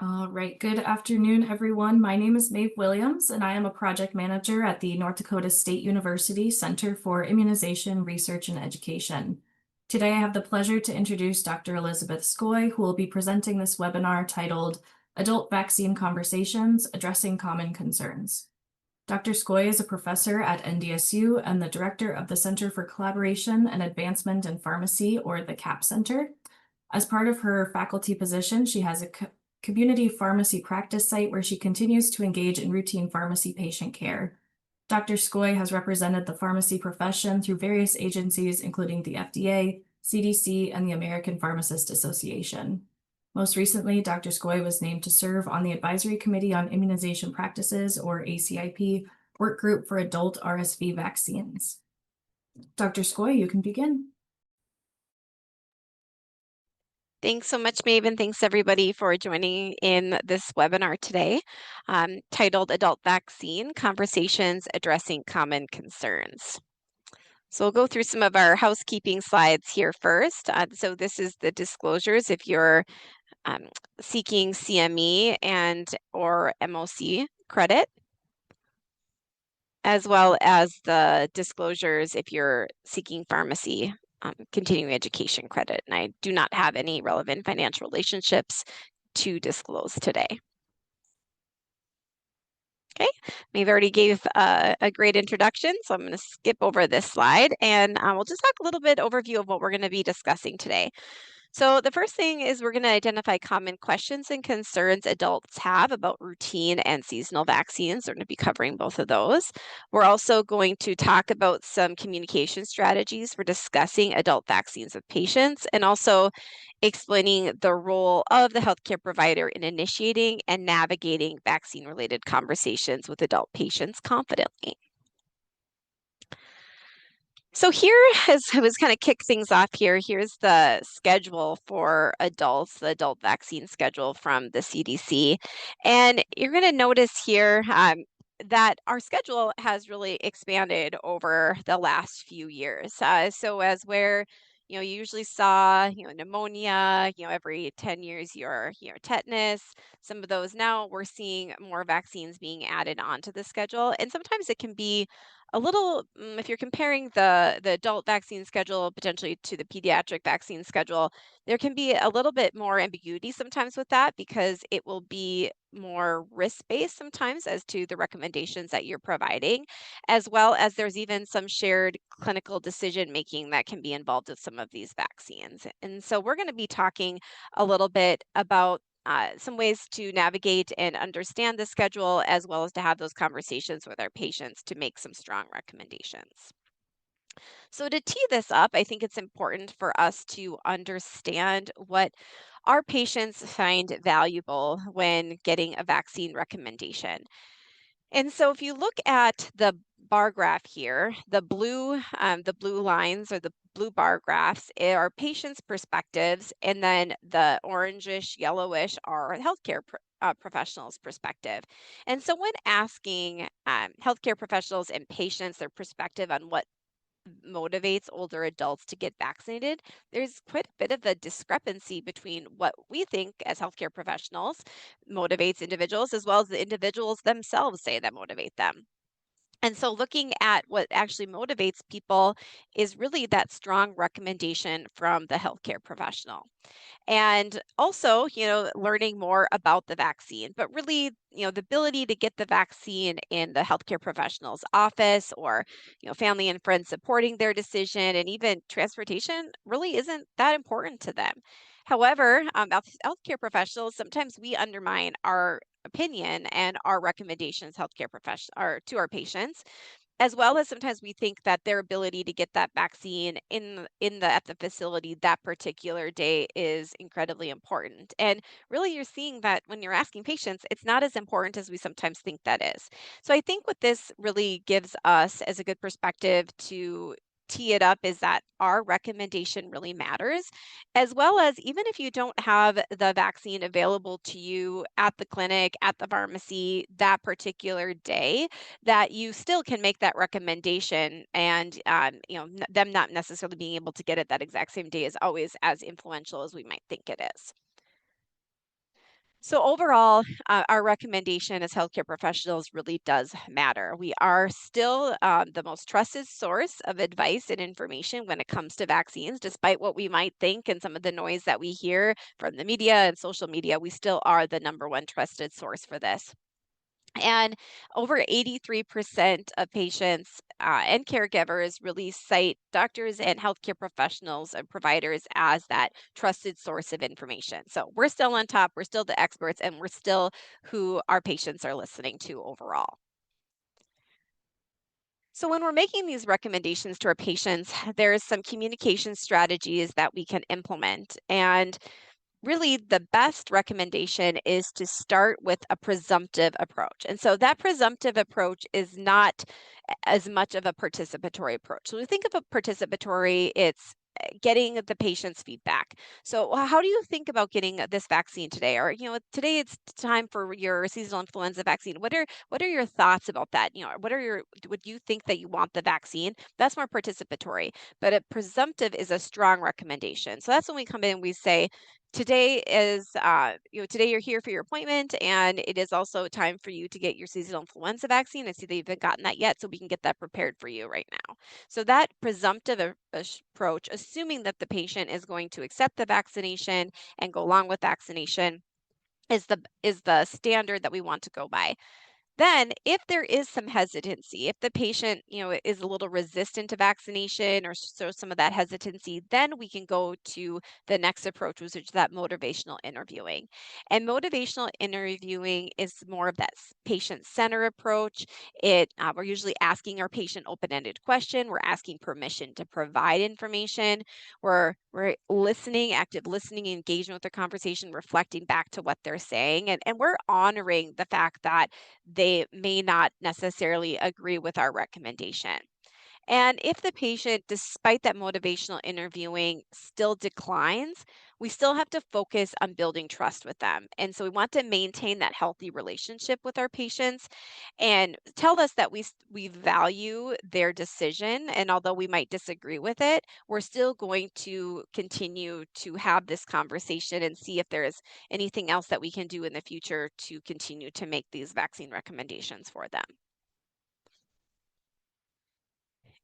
All right, good afternoon, everyone. My name is Maeve Williams, and I am a project manager at the North Dakota State University Center for Immunization Research and Education. Today, I have the pleasure to introduce Dr. Elizabeth Skoy, who will be presenting this webinar titled Adult Vaccine Conversations, Addressing Common Concerns. Dr. Skoy is a professor at NDSU and the director of the Center for Collaboration and Advancement in Pharmacy, or the CAP Center. As part of her faculty position, she has a community pharmacy practice site where she continues to engage in routine pharmacy patient care. Dr. Skoy has represented the pharmacy profession through various agencies, including the FDA, CDC, and the American Pharmacist Association. Most recently, Dr. Skoy was named to serve on the Advisory Committee on Immunization Practices, or ACIP, work group for adult RSV vaccines. Dr. Skoy, you can begin. Thanks so much, Maeve, and thanks everybody for joining in this webinar today, titled Adult Vaccine Conversations Addressing Common Concerns. So we'll go through some of our housekeeping slides here first. So this is the disclosures if you're seeking CME and or MOC credit, as well as the disclosures if you're seeking pharmacy continuing education credit. And I do not have any relevant financial relationships to disclose today. Okay, Maeve already gave a great introduction, so I'm going to skip over this slide and we'll just talk a little bit overview of what we're going to be discussing today. So the first thing is we're going to identify common questions and concerns adults have about routine and seasonal vaccines. We're going to be covering both of those. We're also going to talk about some communication strategies for discussing adult vaccines with patients and also explaining the role of the healthcare provider in initiating and navigating vaccine-related conversations with adult patients confidently. So here, as I was kind of kick things off here, here's the schedule for adults, the adult vaccine schedule from the CDC. And you're going to notice here that our schedule has really expanded over the last few years. So as where you usually saw, pneumonia, every 10 years, your tetanus, some of those now we're seeing more vaccines being added onto the schedule. And sometimes it can be a little, if you're comparing the adult vaccine schedule potentially to the pediatric vaccine schedule, there can be a little bit more ambiguity sometimes with that because it will be more risk-based sometimes as to the recommendations that you're providing, as well as there's even some shared clinical decision making that can be involved with some of these vaccines. And so we're going to be talking a little bit about some ways to navigate and understand the schedule, as well as to have those conversations with our patients to make some strong recommendations. So to tee this up, I think it's important for us to understand what our patients find valuable when getting a vaccine recommendation. And so if you look at the bar graph here, the blue lines or the blue bar graphs are patients' perspectives, and then the orangish, yellowish are healthcare professionals' perspective. And so when asking healthcare professionals and patients their perspective on what motivates older adults to get vaccinated, there's quite a bit of a discrepancy between what we think as healthcare professionals motivates individuals, as well as the individuals themselves say that motivate them. And so looking at what actually motivates people is really that strong recommendation from the healthcare professional. And also, learning more about the vaccine, but really, the ability to get the vaccine in the healthcare professional's office or, family and friends supporting their decision, and even transportation really isn't that important to them. However, healthcare professionals, sometimes we undermine our opinion and our recommendations healthcare professional or to our patients, as well as sometimes we think that their ability to get that vaccine at the facility that particular day is incredibly important. And really, you're seeing that when you're asking patients, it's not as important as we sometimes think that is. So I think what this really gives us as a good perspective to tee it up is that our recommendation really matters, as well as even if you don't have the vaccine available to you at the clinic, at the pharmacy that particular day, that you still can make that recommendation, and them not necessarily being able to get it that exact same day is always as influential as we might think it is. So overall, our recommendation as healthcare professionals really does matter. We are still the most trusted source of advice and information when it comes to vaccines, despite what we might think and some of the noise that we hear from the media and social media. We still are the number one trusted source for this. And over 83% of patients and caregivers really cite doctors and healthcare professionals and providers as that trusted source of information. So we're still on top, we're still the experts, and we're still who our patients are listening to overall. So, when we're making these recommendations to our patients, there's some communication strategies that we can implement. And really, the best recommendation is to start with a presumptive approach. And so that presumptive approach is not as much of a participatory approach. So we think of a participatory, it's getting the patient's feedback. So how do you think about getting this vaccine today? Or, today it's time for your seasonal influenza vaccine. What are your thoughts about that? Would you think that you want the vaccine? That's more participatory. But a presumptive is a strong recommendation. So that's when we come in and we say, today you're here for your appointment, and it is also time for you to get your seasonal influenza vaccine. I see that you haven't gotten that yet, so we can get that prepared for you right now. So that presumptive approach, assuming that the patient is going to accept the vaccination and go along with vaccination, is the standard that we want to go by. Then, if there is some hesitancy, if the patient, is a little resistant to vaccination or shows some of that hesitancy, then we can go to the next approach, which is that motivational interviewing. And motivational interviewing is more of that patient-centered approach. We're usually asking our patient open-ended question. We're asking permission to provide information. We're listening, active listening, engagement with the conversation, reflecting back to what they're saying, and we're honoring the fact that they may not necessarily agree with our recommendation. And if the patient, despite that motivational interviewing, still declines, we still have to focus on building trust with them. And so we want to maintain that healthy relationship with our patients and tell us that we value their decision. And although we might disagree with it, we're still going to continue to have this conversation and see if there is anything else that we can do in the future to continue to make these vaccine recommendations for them.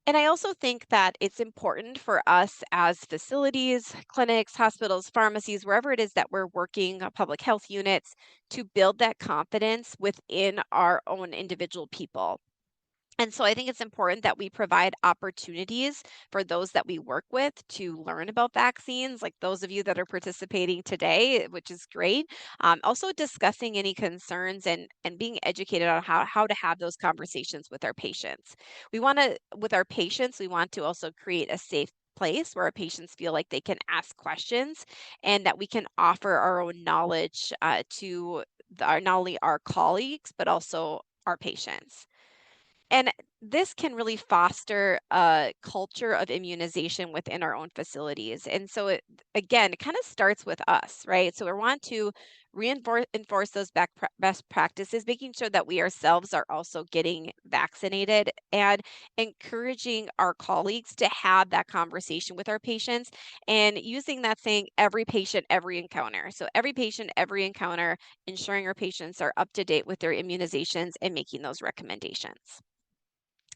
And I also think that it's important for us as facilities, clinics, hospitals, pharmacies, wherever it is that we're working, public health units, to build that confidence within our own individual people. And so I think it's important that we provide opportunities for those that we work with to learn about vaccines, like those of you that are participating today, which is great. Also discussing any concerns and being educated on how to have those conversations with our patients. With our patients, we want to also create a safe place where our patients feel like they can ask questions and that we can offer our own knowledge to not only our colleagues, but also our patients. And this can really foster a culture of immunization within our own facilities. And so, it kind of starts with us, right? So, we want to enforce those best practices, making sure that we ourselves are also getting vaccinated and encouraging our colleagues to have that conversation with our patients and using that saying, every patient, every encounter. So, every patient, every encounter, ensuring our patients are up to date with their immunizations and making those recommendations.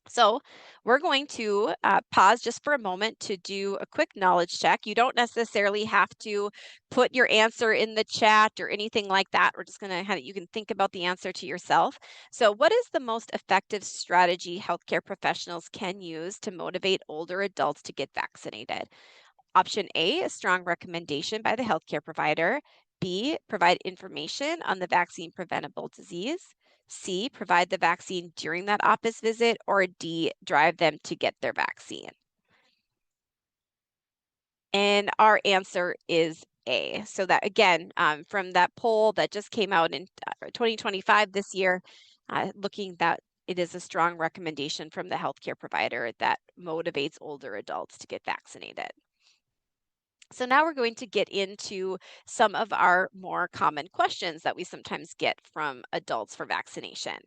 So, we're going to pause just for a moment to do a quick knowledge check. You don't necessarily have to put your answer in the chat or anything like that. We're just going to have you can think about the answer to yourself. So, what is the most effective strategy healthcare professionals can use to motivate older adults to get vaccinated? Option A, a strong recommendation by the healthcare provider. B, provide information on the vaccine preventable disease. C, provide the vaccine during that office visit. Or D, drive them to get their vaccine. And our answer is A. So that again, from that poll that just came out in 2025 this year, looking that it is a strong recommendation from the healthcare provider that motivates older adults to get vaccinated. So now we're going to get into some of our more common questions that we sometimes get from adults for vaccination.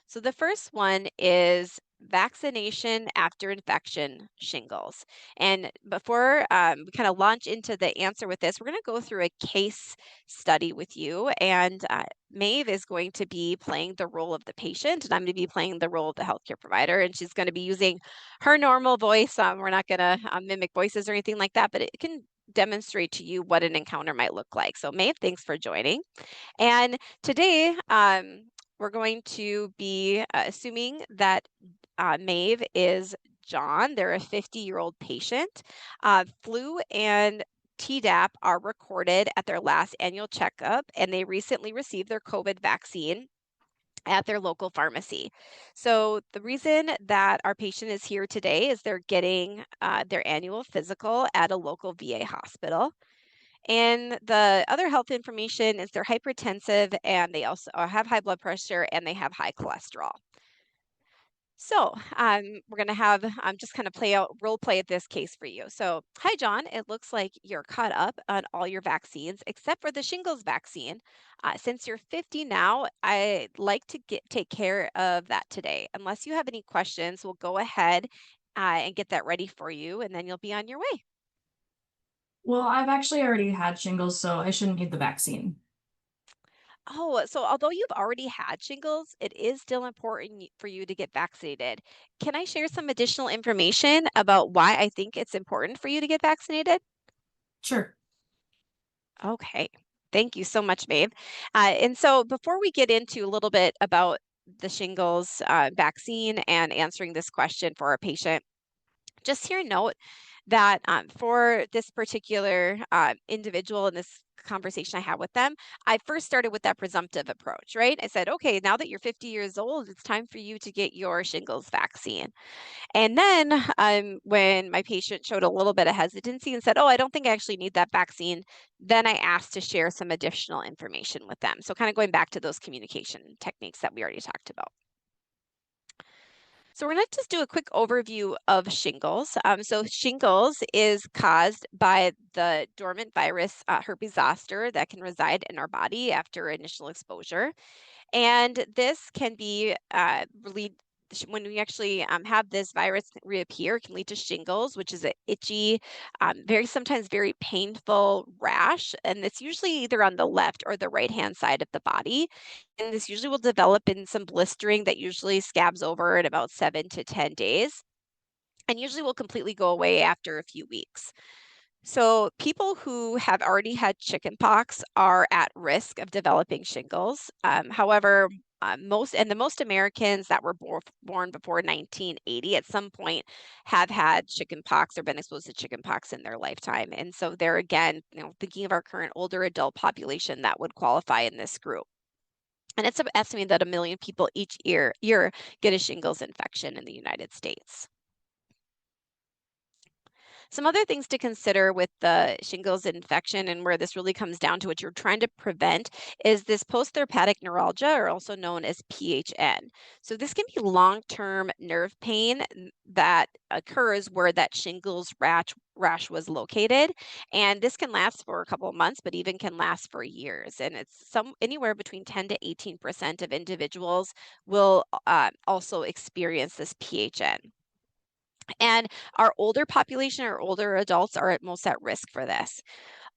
So the first one is, vaccination after infection shingles. And before we kind of launch into the answer with this, we're going to go through a case study with you. And Maeve is going to be playing the role of the patient, and I'm going to be playing the role of the healthcare provider. And she's going to be using her normal voice. We're not going to mimic voices or anything like that, but it can demonstrate to you what an encounter might look like. So, Maeve, thanks for joining. And today, we're going to be assuming that Maeve is John. They're a 50-year-old patient. Flu and Tdap are recorded at their last annual checkup, and they recently received their COVID vaccine at their local pharmacy. So the reason that our patient is here today is they're getting their annual physical at a local VA hospital. And the other health information is they're hypertensive and they also have high blood pressure and they have high cholesterol. So we're going to have just kind of role play this case for you. So, hi, John. It looks like you're caught up on all your vaccines except for the shingles vaccine. Since you're 50 now, I'd like to take care of that today. Unless you have any questions, we'll go ahead and get that ready for you, and then you'll be on your way. Well, I've actually already had shingles, so I shouldn't need the vaccine. Oh, so although you've already had shingles, it is still important for you to get vaccinated. Can I share some additional information about why I think it's important for you to get vaccinated? Sure. Okay. Thank you so much, Maeve. And so before we get into a little bit about the shingles vaccine and answering this question for our patient, just here note that for this particular individual in this conversation I had with them, I first started with that presumptive approach, right? I said, okay, now that you're 50 years old, it's time for you to get your shingles vaccine. And then when my patient showed a little bit of hesitancy and said, oh, I don't think I actually need that vaccine, then I asked to share some additional information with them. So, kind of going back to those communication techniques that we already talked about. So we're going to just do a quick overview of shingles. So shingles is caused by the dormant virus herpes zoster that can reside in our body after initial exposure. And this can be when we actually have this virus reappear, it can lead to shingles, which is an itchy, sometimes very painful rash. And it's usually either on the left or the right hand side of the body. And this usually will develop in some blistering that usually scabs over in about 7 to 10 days and usually will completely go away after a few weeks. So, people who have already had chickenpox are at risk of developing shingles. However, most Americans that were born before 1980 at some point have had chickenpox or been exposed to chickenpox in their lifetime. And so, they're again, thinking of our current older adult population that would qualify in this group. And it's estimated that 1 million people each year get a shingles infection in the United States. Some other things to consider with the shingles infection and where this really comes down to what you're trying to prevent is this postherpetic neuralgia, or also known as PHN. So this can be long-term nerve pain that occurs where that shingles rash was located, and this can last for a couple of months, but even can last for years. And it's anywhere between 10 to 18% of individuals will also experience this PHN. And our older population, our older adults are at most at risk for this.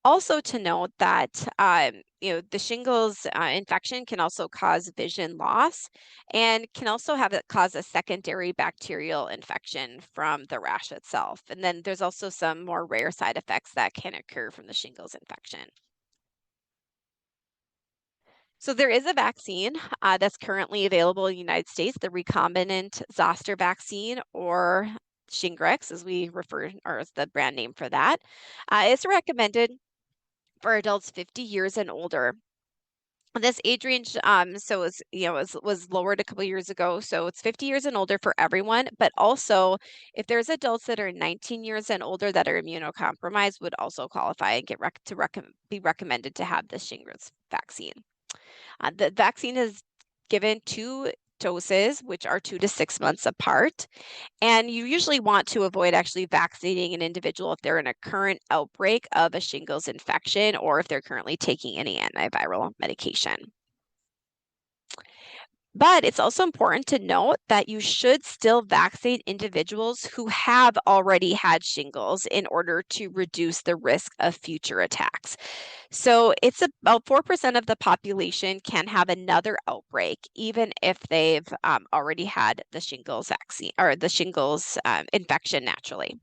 Also to note that the shingles infection can also cause vision loss and can also have it cause a secondary bacterial infection from the rash itself. And then there's also some more rare side effects that can occur from the shingles infection. So there is a vaccine that's currently available in the United States, the recombinant zoster vaccine, or Shingrix, as we refer, or as the brand name for that. It's recommended for adults 50 years and older. This age range, so is was lowered a couple years ago, so it's 50 years and older for everyone. But also, if there's adults that are 19 years and older that are immunocompromised, would also qualify and be recommended to have the Shingrix vaccine. The vaccine is given 2 doses, which are 2 to 6 months apart. And you usually want to avoid actually vaccinating an individual if they're in a current outbreak of a shingles infection or if they're currently taking any antiviral medication. But it's also important to note that you should still vaccinate individuals who have already had shingles in order to reduce the risk of future attacks. So it's about 4% of the population can have another outbreak, even if they've already had the shingles vaccine or the shingles infection naturally.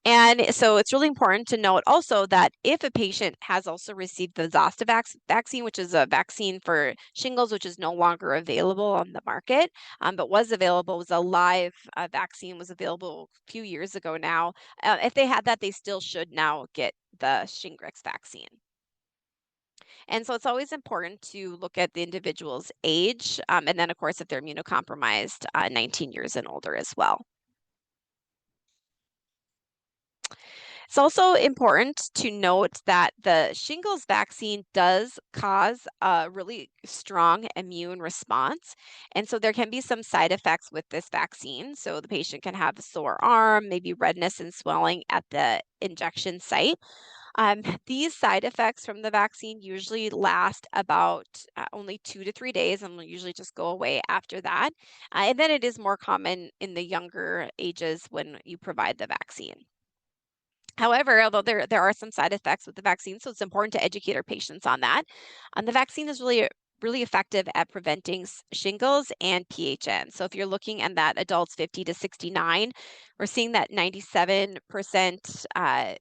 And so it's really important to note also that if a patient has also received the Zostavax vaccine, which is a vaccine for shingles, which is no longer available on the market, but was available, was a live vaccine, was available a few years ago now. If they had that, they still should now get the Shingrix vaccine. And so it's always important to look at the individual's age, and then, of course, if they're immunocompromised, 19 years and older as well. It's also important to note that the shingles vaccine does cause a really strong immune response. And so there can be some side effects with this vaccine. So the patient can have a sore arm, maybe redness and swelling at the injection site. These side effects from the vaccine usually last about only 2 to 3 days and will usually just go away after that. And then it is more common in the younger ages when you provide the vaccine. However, although there are some side effects with the vaccine, so it's important to educate our patients on that. The vaccine is really effective at preventing shingles and PHN. So if you're looking at that adults 50 to 69, we're seeing that 97%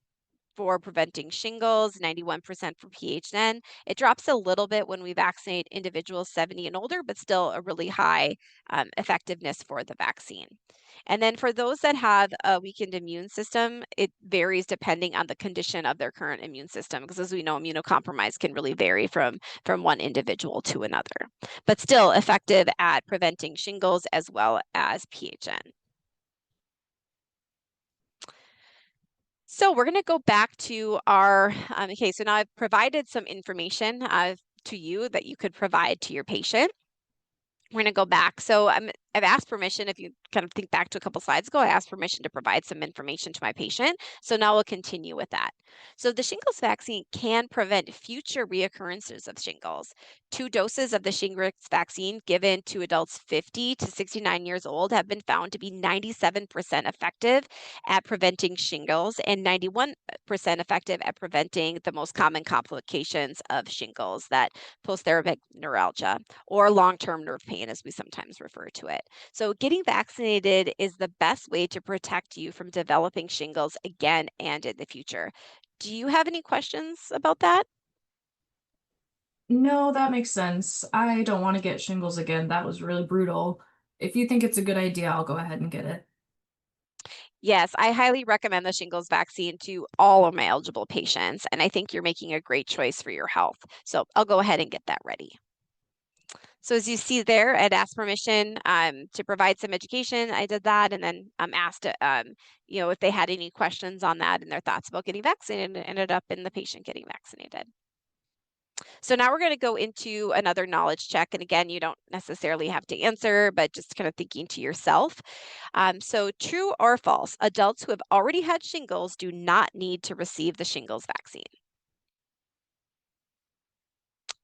for preventing shingles, 91% for PHN. It drops a little bit when we vaccinate individuals 70 and older, but still a really high effectiveness for the vaccine. And then for those that have a weakened immune system, it varies depending on the condition of their current immune system, because as we know, immunocompromise can really vary from one individual to another, but still effective at preventing shingles as well as PHN. So we're going to go back to our, okay, so now I've provided some information to you that you could provide to your patient. We're going to go back. So I've asked permission, if you kind of think back to a couple slides ago, I asked permission to provide some information to my patient. So now we'll continue with that. So the shingles vaccine can prevent future reoccurrences of shingles. 2 doses of the Shingrix vaccine given to adults 50 to 69 years old have been found to be 97% effective at preventing shingles and 91% effective at preventing the most common complications of shingles, that post-therapeutic neuralgia or long-term nerve pain, as we sometimes refer to it. So getting vaccinated is the best way to protect you from developing shingles again and in the future. Do you have any questions about that? No, that makes sense. I don't want to get shingles again. That was really brutal. If you think it's a good idea, I'll go ahead and get it. Yes, I highly recommend the shingles vaccine to all of my eligible patients, and I think you're making a great choice for your health. So I'll go ahead and get that ready. So as you see there, I'd asked permission to provide some education. I did that, and then asked, if they had any questions on that and their thoughts about getting vaccinated, and it ended up in the patient getting vaccinated. So now we're going to go into another knowledge check. And again, you don't necessarily have to answer, but just kind of thinking to yourself. So true or false, adults who have already had shingles do not need to receive the shingles vaccine.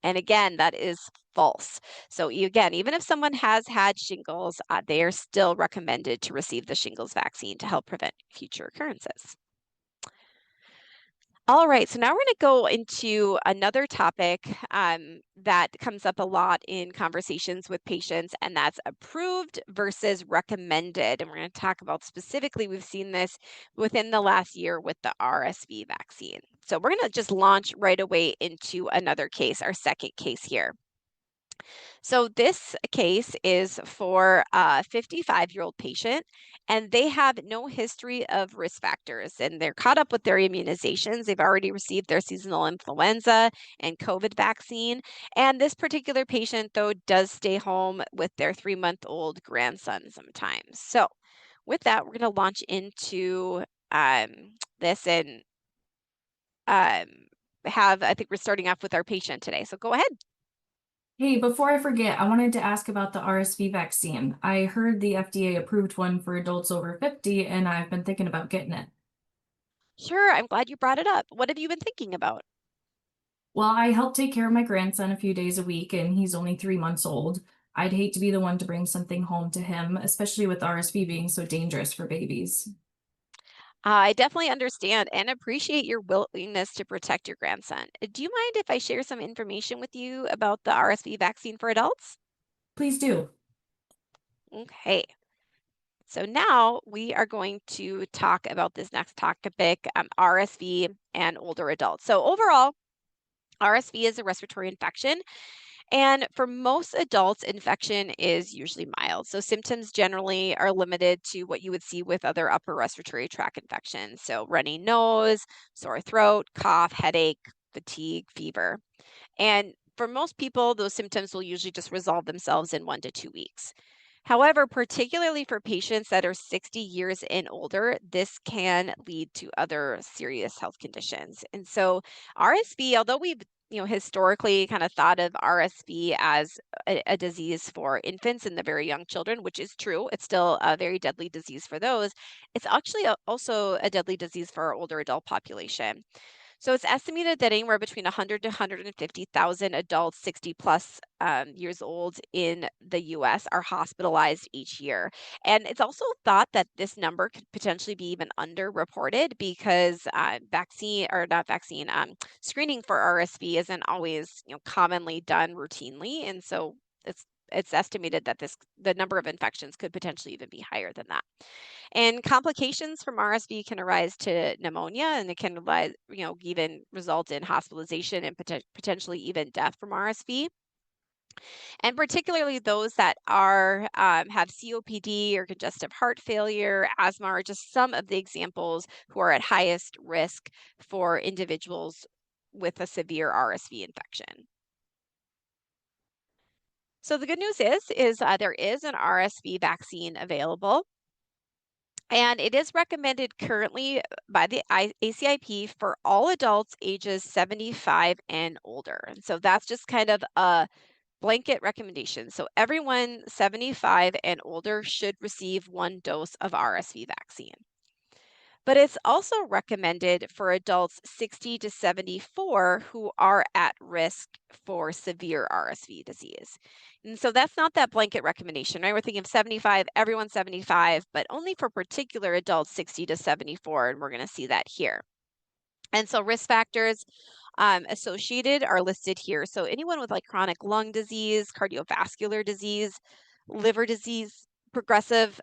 And again, that is false. So again, even if someone has had shingles, they are still recommended to receive the shingles vaccine to help prevent future occurrences. All right, so now we're going to go into another topic that comes up a lot in conversations with patients, and that's approved versus recommended. And we're going to talk about specifically, we've seen this within the last year with the RSV vaccine. So we're going to just launch right away into another case, our second case here. So this case is for a 55-year-old patient, and they have no history of risk factors, and they're caught up with their immunizations. They've already received their seasonal influenza and COVID vaccine. And this particular patient, though, does stay home with their 3-month-old grandson sometimes. So with that, we're going to launch into this and I think we're starting off with our patient today. So go ahead. Hey, before I forget, I wanted to ask about the RSV vaccine. I heard the FDA approved one for adults over 50, and I've been thinking about getting it. Sure, I'm glad you brought it up. What have you been thinking about? Well, I help take care of my grandson a few days a week, and he's only 3 months old. I'd hate to be the one to bring something home to him, especially with RSV being so dangerous for babies. I definitely understand and appreciate your willingness to protect your grandson. Do you mind if I share some information with you about the RSV vaccine for adults? Please do. Okay. So now we are going to talk about this next topic, RSV and older adults. So overall, RSV is a respiratory infection, and for most adults, infection is usually mild. So symptoms generally are limited to what you would see with other upper respiratory tract infections. So runny nose, sore throat, cough, headache, fatigue, fever. And for most people, those symptoms will usually just resolve themselves in 1 to 2 weeks. However, particularly for patients that are 60 years and older, this can lead to other serious health conditions. And so RSV, although we've historically kind of thought of RSV as a disease for infants and the very young children, which is true. It's still a very deadly disease for those. It's actually also a deadly disease for our older adult population. So it's estimated that anywhere between 100 to 150,000 adults 60 plus years old in the US are hospitalized each year. And it's also thought that this number could potentially be even underreported because vaccine or not vaccine, screening for RSV isn't always commonly done routinely. And so it's estimated that the number of infections could potentially even be higher than that. And complications from RSV can arise to pneumonia, and it can even result in hospitalization and potentially even death from RSV. And particularly those that are have COPD or congestive heart failure, asthma, are just some of the examples who are at highest risk for individuals with a severe RSV infection. So the good news is there is an RSV vaccine available. And it is recommended currently by the ACIP for all adults ages 75 and older. And so that's just kind of a blanket recommendation. So everyone 75 and older should receive 1 dose of RSV vaccine. But it's also recommended for adults 60 to 74 who are at risk for severe RSV disease. And so that's not that blanket recommendation, right? We're thinking of 75, everyone 75, but only for particular adults 60 to 74. And we're going to see that here. And so risk factors associated are listed here. So anyone with like chronic lung disease, cardiovascular disease, liver disease, progressive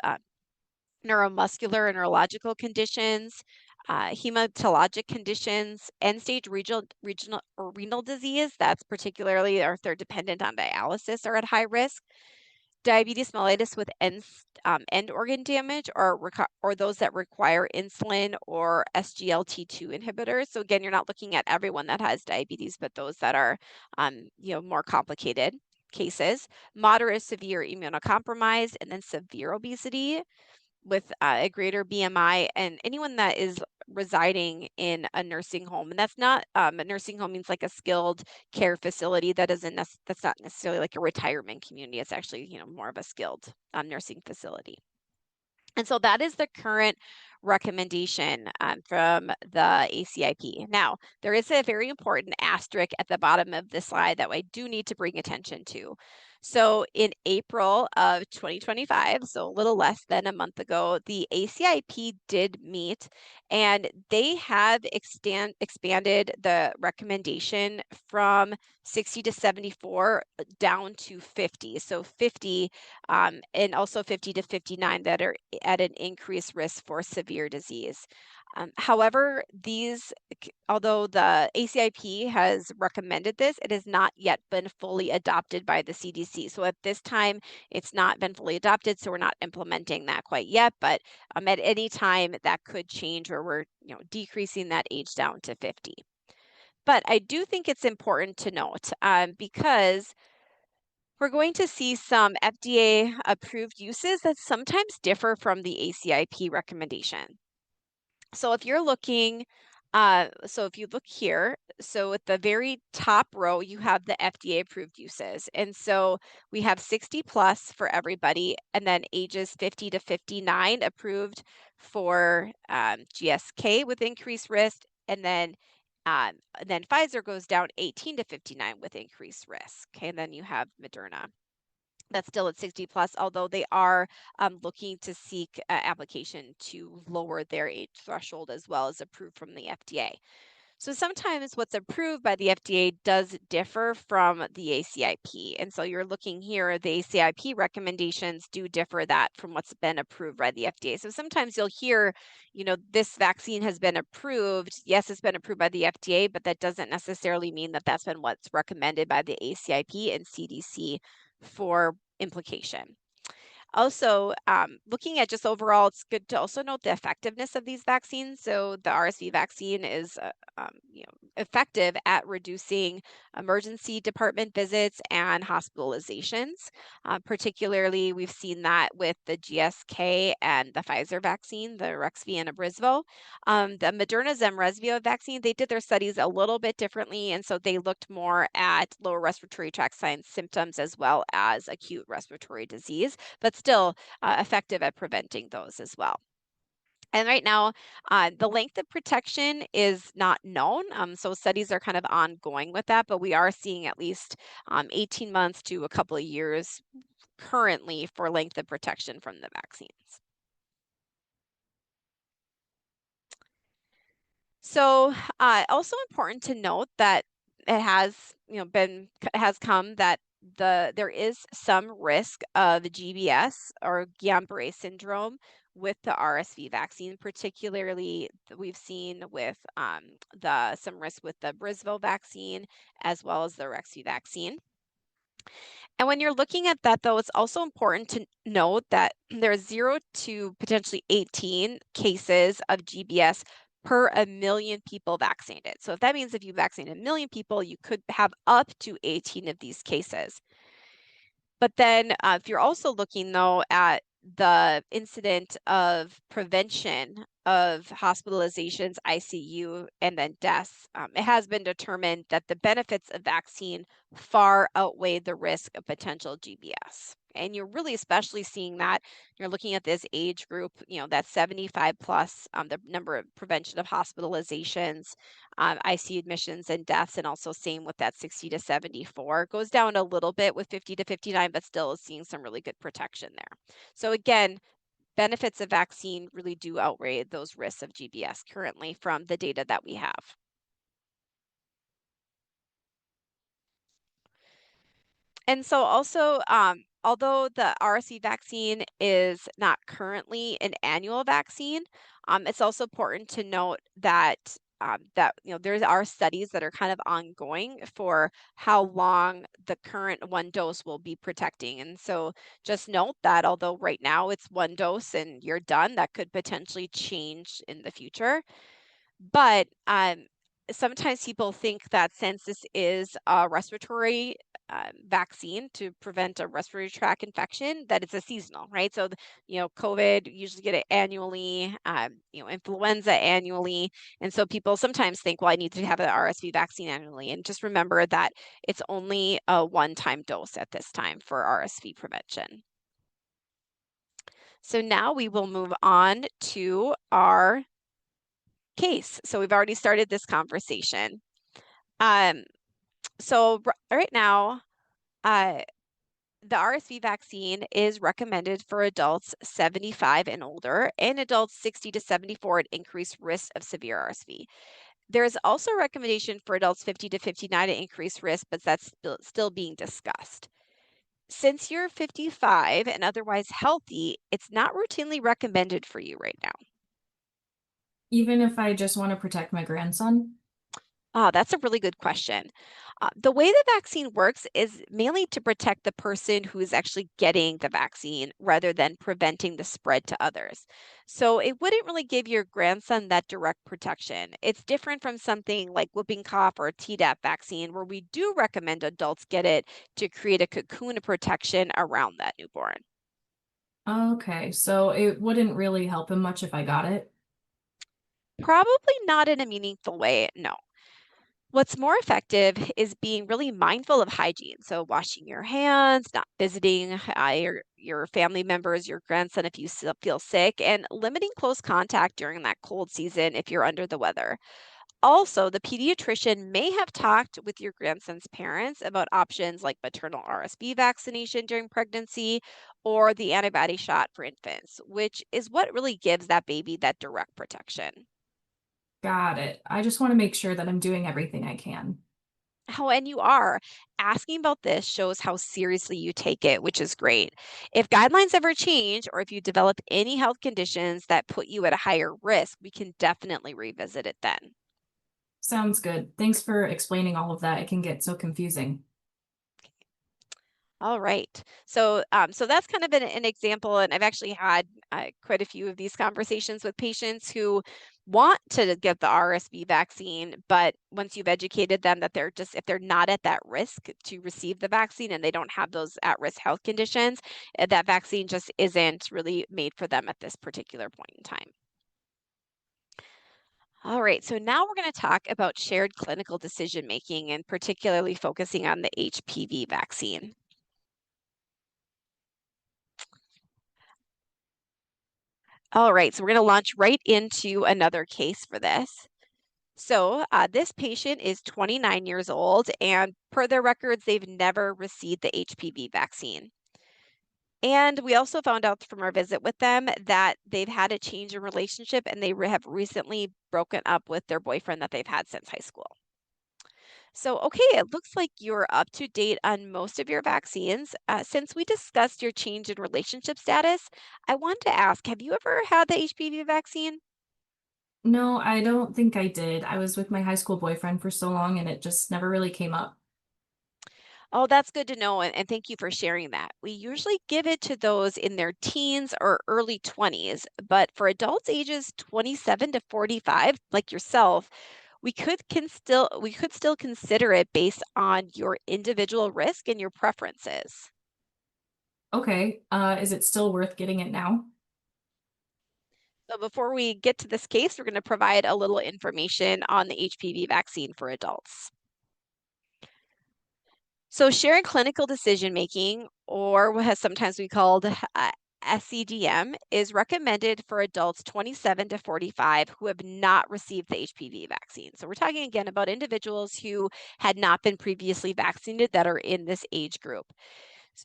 neuromuscular and neurological conditions, hematologic conditions, end-stage regional or renal disease, that's particularly, or if they're dependent on dialysis, are at high risk. Diabetes mellitus with end organ damage, or those that require insulin or SGLT2 inhibitors. So again, you're not looking at everyone that has diabetes, but those that are, more complicated cases. Moderate, severe immunocompromised, and then severe obesity with a greater BMI, and anyone that is residing in a nursing home. And that's not a nursing home means like a skilled care facility. That's not necessarily like a retirement community. It's actually more of a skilled nursing facility. And so that is the current recommendation from the ACIP. Now, there is a very important asterisk at the bottom of this slide that I do need to bring attention to. So in April of 2025, so a little less than a month ago, the ACIP did meet, and they have expanded the recommendation from 60 to 74 down to 50. So 50 and also 50 to 59 that are at an increased risk for severe disease. However, although the ACIP has recommended this, it has not yet been fully adopted by the CDC. So at this time, it's not been fully adopted, so we're not implementing that quite yet. But at any time, that could change, where we're decreasing that age down to 50. But I do think it's important to note because we're going to see some FDA approved uses that sometimes differ from the ACIP recommendation. So if you're looking, so if you look here, so at the very top row, you have the FDA approved uses. And so we have 60 plus for everybody, and then ages 50 to 59 approved for GSK with increased risk, and then Pfizer goes down 18 to 59 with increased risk. Okay, and then you have Moderna. That's still at 60 plus, although they are looking to seek application to lower their age threshold as well as approved from the FDA. So sometimes what's approved by the FDA does differ from the ACIP. And so you're looking here, the ACIP recommendations do differ that from what's been approved by the FDA. So sometimes you'll hear, this vaccine has been approved. Yes, it's been approved by the FDA, but that doesn't necessarily mean that that's been what's recommended by the ACIP and CDC for implication. Also, looking at just overall, it's good to also note the effectiveness of these vaccines. So the RSV vaccine is, effective at reducing emergency department visits and hospitalizations. Particularly, we've seen that with the GSK and the Pfizer vaccine, the Rexv and Abrysvo. The Moderna's Mrezvio vaccine, they did their studies a little bit differently, and so they looked more at lower respiratory tract signs, symptoms, as well as acute respiratory disease, but still effective at preventing those as well. And right now, the length of protection is not known. So studies are kind of ongoing with that, but we are seeing at least 18 months to a couple of years currently for length of protection from the vaccines. So, also important to note that it has, has come that there is some risk of GBS or Guillain-Barré syndrome with the RSV vaccine, particularly we've seen with some risk with the Abrysvo vaccine as well as the Rexv vaccine. And when you're looking at that, though, it's also important to note that there's 0 to potentially 18 cases of GBS per a million people vaccinated. So if that means if you vaccinate a million people, you could have up to 18 of these cases. But then if you're also looking, though, at the incident of prevention of hospitalizations, ICU, and then deaths, it has been determined that the benefits of vaccine far outweigh the risk of potential GBS. And you're really especially seeing that you're looking at this age group, that's 75 plus, the number of prevention of hospitalizations, ICU admissions and deaths, and also same with that 60 to 74. Goes down a little bit with 50 to 59, but still is seeing some really good protection there. So again, benefits of vaccine really do outweigh those risks of GBS currently from the data that we have. And so also, although the RSV vaccine is not currently an annual vaccine, it's also important to note that there are studies that are kind of ongoing for how long the current one dose will be protecting. And so just note that although right now it's one dose and you're done, that could potentially change in the future. But sometimes people think that since this is a respiratory vaccine to prevent a respiratory tract infection, that it's a seasonal, right? So, COVID usually get it annually, influenza annually. And so people sometimes think, well, I need to have an RSV vaccine annually. And just remember that it's only a one-time dose at this time for RSV prevention. So now we will move on to our case. So we've already started this conversation. So right now, the RSV vaccine is recommended for adults 75 and older and adults 60 to 74 at increased risk of severe RSV. There is also a recommendation for adults 50 to 59 at increased risk, but that's still being discussed. Since you're 55 and otherwise healthy, it's not routinely recommended for you right now. Even if I just want to protect my grandson? That's a really good question. The way the vaccine works is mainly to protect the person who is actually getting the vaccine rather than preventing the spread to others. So it wouldn't really give your grandson that direct protection. It's different from something like whooping cough or Tdap vaccine, where we do recommend adults get it to create a cocoon of protection around that newborn. Okay, so it wouldn't really help him much if I got it. Probably not in a meaningful way, no. What's more effective is being really mindful of hygiene. So washing your hands, not visiting your family members, your grandson if you feel sick, and limiting close contact during that cold season if you're under the weather. Also, the pediatrician may have talked with your grandson's parents about options like maternal RSV vaccination during pregnancy or the antibody shot for infants, which is what really gives that baby that direct protection. Got it. I just want to make sure that I'm doing everything I can. Oh, and you are. Asking about this shows how seriously you take it, which is great. If guidelines ever change or if you develop any health conditions that put you at a higher risk, we can definitely revisit it then. Sounds good. Thanks for explaining all of that. It can get so confusing. All right. So that's kind of an example, and I've actually had quite a few of these conversations with patients who want to get the RSV vaccine, but once you've educated them that they're just if they're not at that risk to receive the vaccine and they don't have those at-risk health conditions, that vaccine just isn't really made for them at this particular point in time. All right, so now we're going to talk about shared clinical decision making and particularly focusing on the HPV vaccine. All right, so we're going to launch right into another case for this. This patient is 29 years old, and per their records, they've never received the HPV vaccine. And we also found out from our visit with them that they've had a change in relationship and they have recently broken up with their boyfriend that they've had since high school. So, okay, it looks like you're up to date on most of your vaccines. Since we discussed your change in relationship status, I want to ask, have you ever had the HPV vaccine? No, I don't think I did. I was with my high school boyfriend for so long and it just never really came up. Oh, that's good to know. And thank you for sharing that. We usually give it to those in their teens or early 20s, but for adults ages 27 to 45, like yourself, we could still consider it based on your individual risk and your preferences. Okay, is it still worth getting it now? So before we get to this case, we're going to provide a little information on the HPV vaccine for adults. So, sharing clinical decision making, or what has sometimes we called SCDM, is recommended for adults 27 to 45 who have not received the HPV vaccine. So, we're talking again about individuals who had not been previously vaccinated that are in this age group.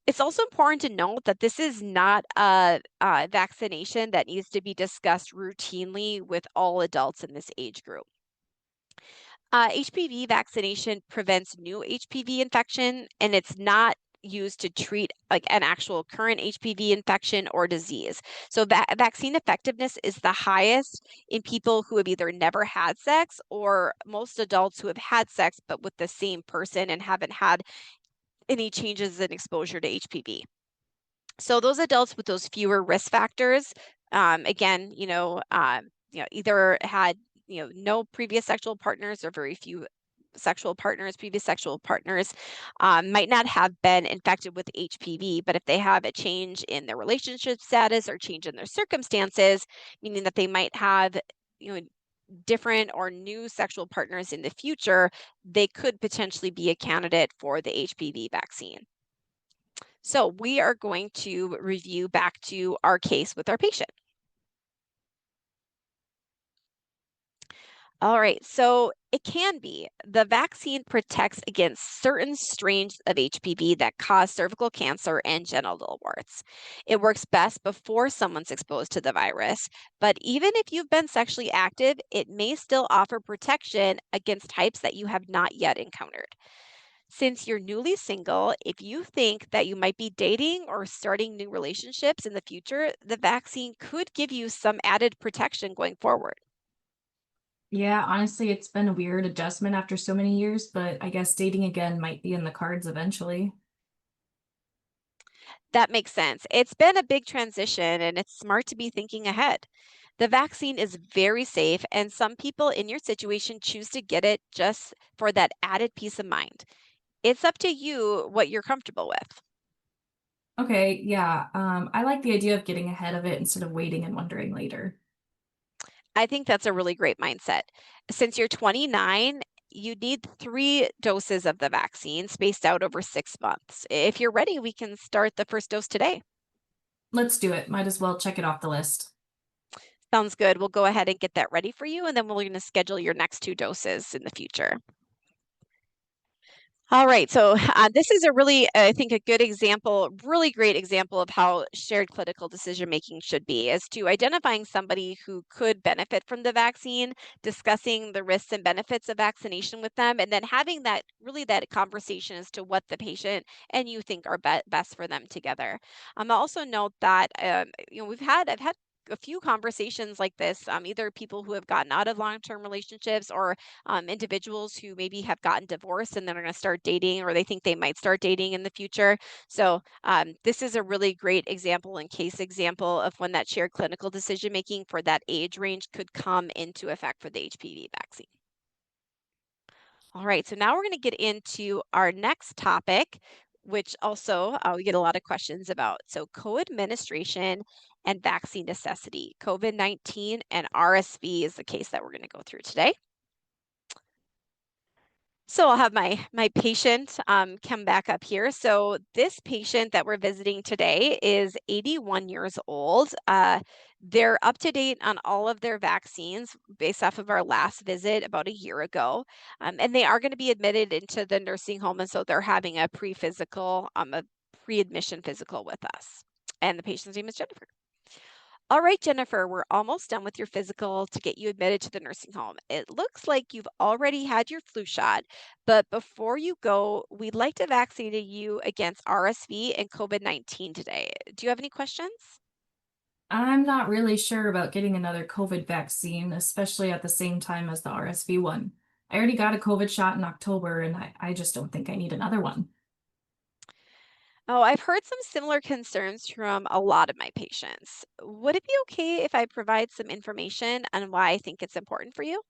It's also important to note that this is not a vaccination that needs to be discussed routinely with all adults in this age group. HPV vaccination prevents new HPV infection, and it's not used to treat like an actual current HPV infection or disease. So vaccine effectiveness is the highest in people who have either never had sex or most adults who have had sex but with the same person and haven't had any changes in exposure to HPV. So those adults with those fewer risk factors, again, either had no previous sexual partners or very few previous sexual partners, might not have been infected with HPV, but if they have a change in their relationship status or change in their circumstances, meaning that they might have you know different or new sexual partners in the future, they could potentially be a candidate for the HPV vaccine. So we are going to review back to our case with our patient. All right, so it can be the vaccine protects against certain strains of HPV that cause cervical cancer and genital warts. It works best before someone's exposed to the virus, but even if you've been sexually active, it may still offer protection against types that you have not yet encountered. Since you're newly single, if you think that you might be dating or starting new relationships in the future, the vaccine could give you some added protection going forward. Yeah, honestly, it's been a weird adjustment after so many years, but I guess dating again might be in the cards eventually. That makes sense. It's been a big transition and it's smart to be thinking ahead. The vaccine is very safe, and some people in your situation choose to get it just for that added peace of mind. It's up to you what you're comfortable with. Okay, yeah, I like the idea of getting ahead of it instead of waiting and wondering later. I think that's a really great mindset. Since you're 29, you need 3 doses of the vaccine spaced out over 6 months. If you're ready, we can start the first dose today. Let's do it. Might as well check it off the list. Sounds good. We'll go ahead and get that ready for you, and then we're going to schedule your next 2 doses in the future. All right, so this is a really, I think, a good example, really great example of how shared clinical decision making should be, is to identifying somebody who could benefit from the vaccine, discussing the risks and benefits of vaccination with them, and then having that really that conversation as to what the patient and you think are best for them together. I'll also note that I've had a few conversations like this, either people who have gotten out of long-term relationships or individuals who maybe have gotten divorced and then are going to start dating or they think they might start dating in the future. So, this is a really great example and case example of when that shared clinical decision making for that age range could come into effect for the HPV vaccine. All right, so now we're going to get into our next topic, which also we get a lot of questions about. So, co administration and vaccine necessity. COVID-19 and RSV is the case that we're going to go through today. So I'll have my patient come back up here. So this patient that we're visiting today is 81 years old. They're up to date on all of their vaccines based off of our last visit about a year ago, and they are going to be admitted into the nursing home, and so they're having a pre-admission physical with us. And the patient's name is Jennifer. All right, Jennifer, we're almost done with your physical to get you admitted to the nursing home. It looks like you've already had your flu shot, but before you go, we'd like to vaccinate you against RSV and COVID-19 today. Do you have any questions? I'm not really sure about getting another COVID vaccine, especially at the same time as the RSV one. I already got a COVID shot in October, and I just don't think I need another one. Oh, I've heard some similar concerns from a lot of my patients. Would it be okay if I provide some information on why I think it's important for you?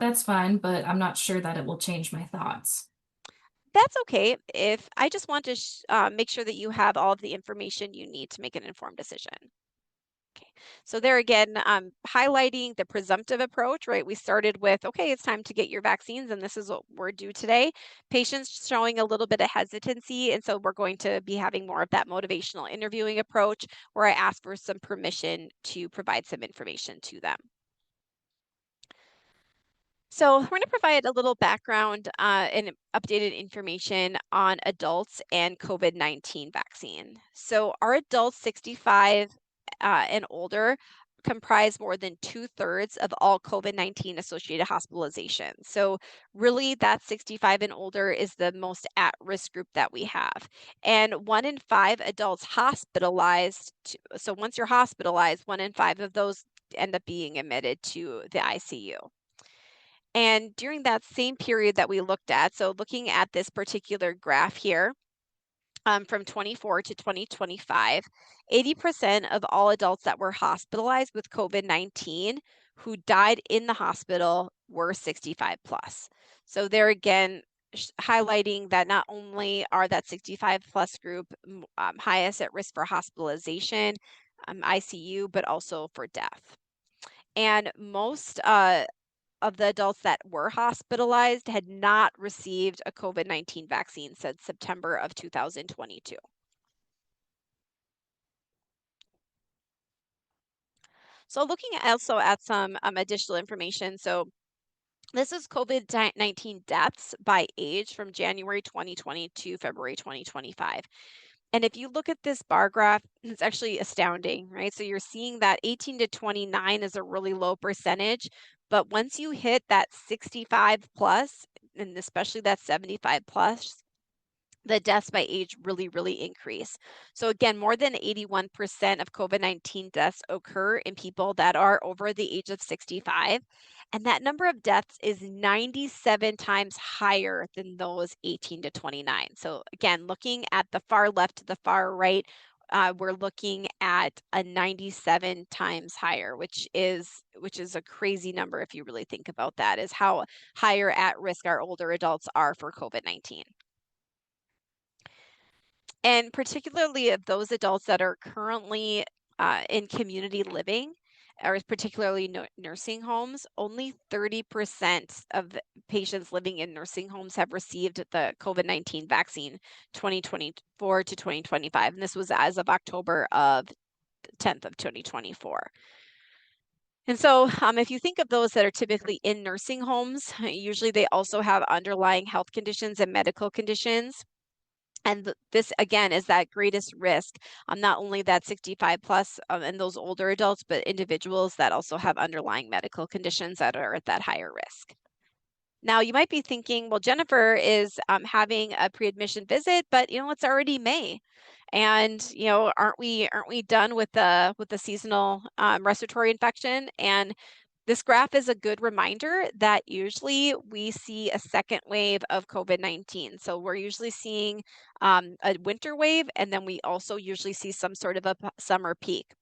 That's fine, but I'm not sure that it will change my thoughts. That's okay. If I just want to make sure that you have all of the information you need to make an informed decision. Okay. So there again, highlighting the presumptive approach, right? We started with, okay, it's time to get your vaccines, and this is what we're due today. Patients showing a little bit of hesitancy, and so we're going to be having more of that motivational interviewing approach where I ask for some permission to provide some information to them. So, we're going to provide a little background and updated information on adults and COVID-19 vaccine. So, our adults 65 and older comprise more than 2/3 of all COVID-19 associated hospitalizations. So, really, that 65 and older is the most at risk group that we have. And 1 in 5 adults hospitalized, so once you're hospitalized, 1 in 5 of those end up being admitted to the ICU. And during that same period that we looked at, so looking at this particular graph here, from 24 to 2025, 80% of all adults that were hospitalized with COVID-19 who died in the hospital were 65 plus. So there again, highlighting that not only are that 65 plus group highest at risk for hospitalization, ICU, but also for death. And most of the adults that were hospitalized had not received a COVID-19 vaccine since September of 2022. So looking also at some additional information. So this is COVID-19 deaths by age from January 2020 to February 2025. And if you look at this bar graph, it's actually astounding, right? So you're seeing that 18 to 29 is a really low percentage, but once you hit that 65 plus, and especially that 75 plus, the deaths by age really increase. So again, more than 81% of COVID-19 deaths occur in people that are over the age of 65. And that number of deaths is 97 times higher than those 18 to 29. So again, looking at the far left to the far right, we're looking at a 97 times higher, which is a crazy number if you really think about that, is how higher at risk our older adults are for COVID-19. And particularly of those adults that are currently in community living, or particularly nursing homes, only 30% of the patients living in nursing homes have received the COVID-19 vaccine 2024 to 2025. And this was as of October of 10th of 2024. And so, if you think of those that are typically in nursing homes, usually they also have underlying health conditions and medical conditions. And this, again, is that greatest risk. Not only that 65 plus and those older adults, but individuals that also have underlying medical conditions that are at that higher risk. Now, you might be thinking, well, Jennifer is having a pre-admission visit, but it's already May, and aren't we done with the seasonal respiratory infection? And this graph is a good reminder that usually we see a second wave of COVID-19. So we're usually seeing a winter wave, and then we also usually see some sort of a summer peak.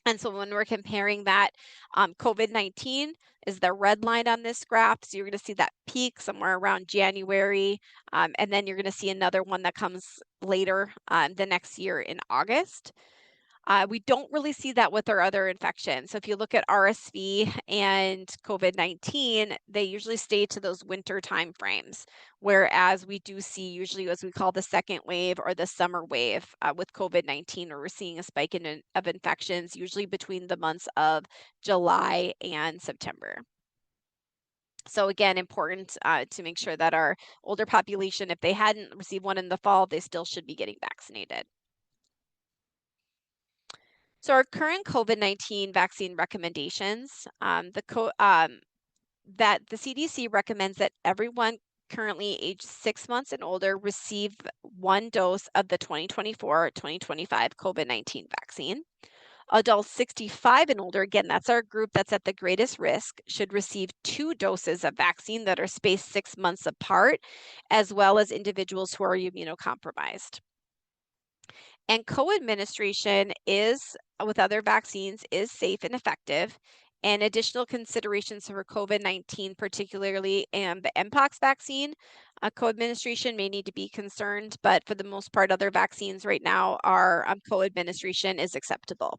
And so when we're comparing that, COVID-19 is the red line on this graph. So you're going to see that peak somewhere around January. And then you're going to see another one that comes later the next year in August. We don't really see that with our other infections. So if you look at RSV and COVID-19, they usually stay to those winter time frames, whereas we do see usually as we call the second wave or the summer wave with COVID-19, where we're seeing a spike of infections usually between the months of July and September. So again, important to make sure that our older population, if they hadn't received one in the fall, they still should be getting vaccinated. So our current COVID-19 vaccine recommendations, that the CDC recommends that everyone currently aged 6 months and older receive one dose of the 2024-2025 COVID-19 vaccine. Adults 65 and older, again, that's our group that's at the greatest risk, should receive 2 doses of vaccine that are spaced 6 months apart, as well as individuals who are immunocompromised. And co-administration is, with other vaccines, is safe and effective. And additional considerations for COVID-19, particularly and the Mpox vaccine, co-administration may need to be concerned, but for the most part, other vaccines right now are co-administration is acceptable.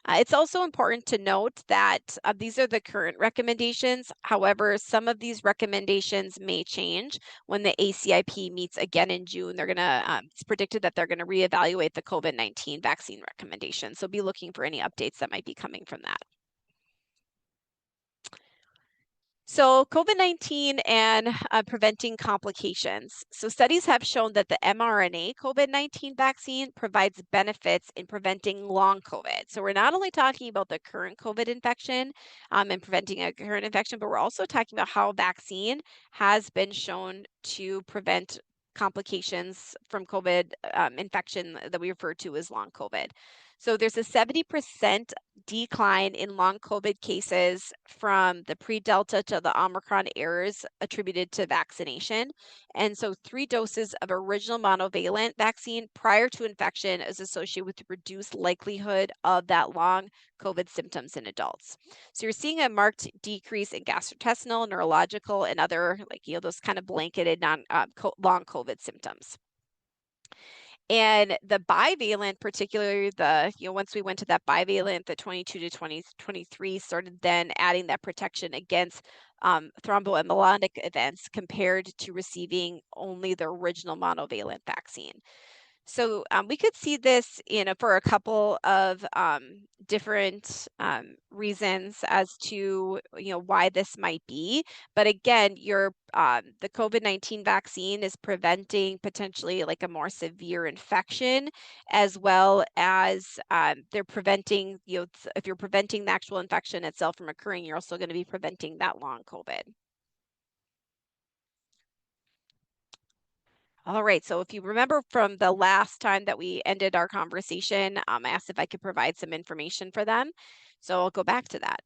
It's also important to note that these are the current recommendations. However, some of these recommendations may change when the ACIP meets again in June. It's predicted that they're going to reevaluate the COVID-19 vaccine recommendations. So be looking for any updates that might be coming from that. So COVID-19 and preventing complications. So studies have shown that the mRNA COVID-19 vaccine provides benefits in preventing long COVID. So we're not only talking about the current COVID infection and preventing a current infection, but we're also talking about how vaccine has been shown to prevent complications from COVID infection that we refer to as long COVID. So there's a 70% decline in long COVID cases from the pre-Delta to the Omicron eras attributed to vaccination. And so 3 doses of original monovalent vaccine prior to infection is associated with reduced likelihood of that long COVID symptoms in adults. So you're seeing a marked decrease in gastrointestinal, neurological, and other those kind of blanketed long COVID symptoms. And the bivalent, particularly once we went to that bivalent, the 22 to 2023 started then adding that protection against thromboembolic events compared to receiving only the original monovalent vaccine. So we could see this, for a couple of different reasons as to why this might be. But again, the COVID-19 vaccine is preventing potentially like a more severe infection, as well as they're preventing if you're preventing the actual infection itself from occurring, you're also going to be preventing that long COVID. All right, so if you remember from the last time that we ended our conversation, I asked if I could provide some information for them. So I'll go back to that.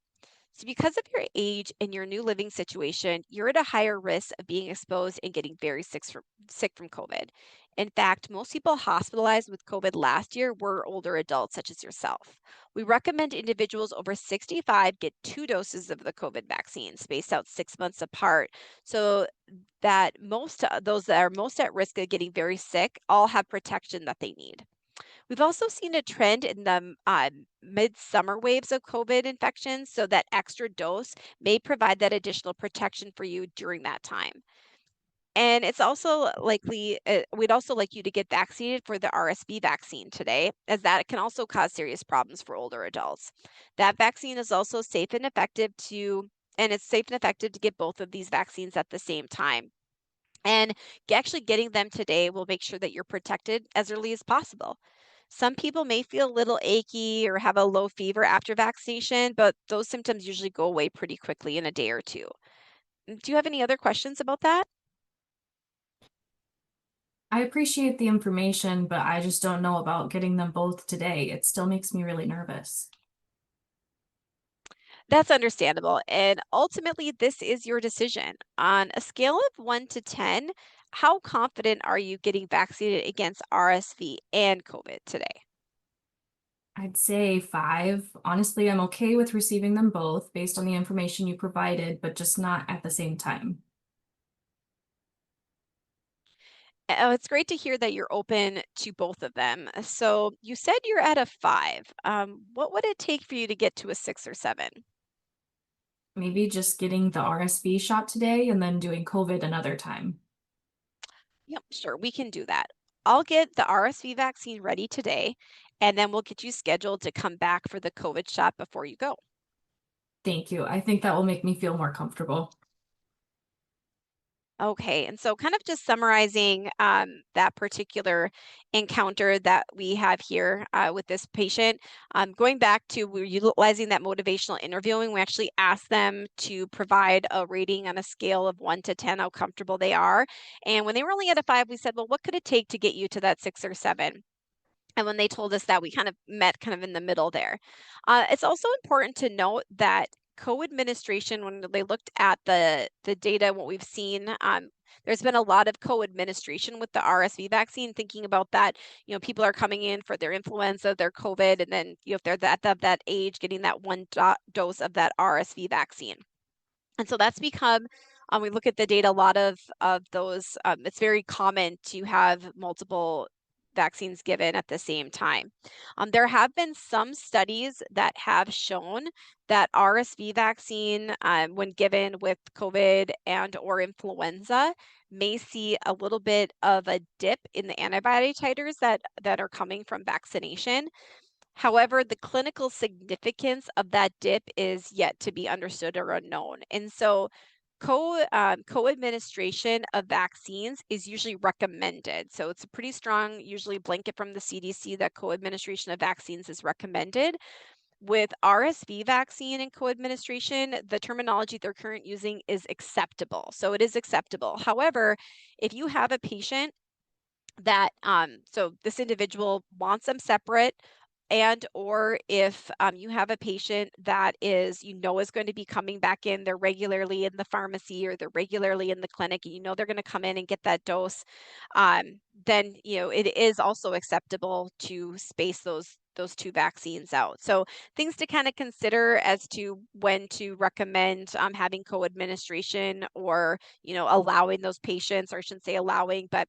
So because of your age and your new living situation, you're at a higher risk of being exposed and getting very sick from COVID. In fact, most people hospitalized with COVID last year were older adults, such as yourself. We recommend individuals over 65 get 2 doses of the COVID vaccine, spaced out 6 months apart, so that those that are most at risk of getting very sick all have protection that they need. We've also seen a trend in the midsummer waves of COVID infections, so that extra dose may provide that additional protection for you during that time. And it's also likely, we'd also like you to get vaccinated for the RSV vaccine today, as that can also cause serious problems for older adults. That vaccine is also safe and effective and it's safe and effective to get both of these vaccines at the same time. And actually getting them today will make sure that you're protected as early as possible. Some people may feel a little achy or have a low fever after vaccination, but those symptoms usually go away pretty quickly in a day or two. Do you have any other questions about that? I appreciate the information, but I just don't know about getting them both today. It still makes me really nervous. That's understandable. And ultimately, this is your decision. On a scale of 1 to 10, how confident are you getting vaccinated against RSV and COVID today? I'd say 5. Honestly, I'm okay with receiving them both based on the information you provided, but just not at the same time. Oh, it's great to hear that you're open to both of them. So you said you're at a 5. What would it take for you to get to a 6 or 7? Maybe just getting the RSV shot today and then doing COVID another time. Yep, sure, we can do that. I'll get the RSV vaccine ready today, and then we'll get you scheduled to come back for the COVID shot before you go. Thank you. I think that will make me feel more comfortable. Okay, and so kind of just summarizing that particular encounter that we have here with this patient, going back to we're utilizing that motivational interviewing, we actually asked them to provide a rating on a scale of 1 to 10, how comfortable they are. And when they were only at a 5, we said, well, what could it take to get you to that 6 or 7? And when they told us that, we kind of met kind of in the middle there. It's also important to note that co-administration, when they looked at the data, what we've seen, there's been a lot of co-administration with the RSV vaccine. Thinking about that, people are coming in for their influenza, their COVID, and then if they're that age, getting that one dose of that RSV vaccine. And so that's become, we look at the data, a lot of those, it's very common to have multiple vaccines given at the same time. There have been some studies that have shown that RSV vaccine, when given with COVID and or influenza, may see a little bit of a dip in the antibody titers that are coming from vaccination. However, the clinical significance of that dip is yet to be understood or unknown. And so co-administration of vaccines is usually recommended. So it's a pretty strong, usually blanket from the CDC that co-administration of vaccines is recommended. With RSV vaccine and co-administration, the terminology they're currently using is acceptable. So it is acceptable. However, if you have a patient that so this individual wants them separate, and or if you have a patient that is going to be coming back in, they're regularly in the pharmacy or they're regularly in the clinic, and they're going to come in and get that dose, then it is also acceptable to space those two vaccines out. So things to kind of consider as to when to recommend having co-administration, or allowing those patients, or I shouldn't say allowing, but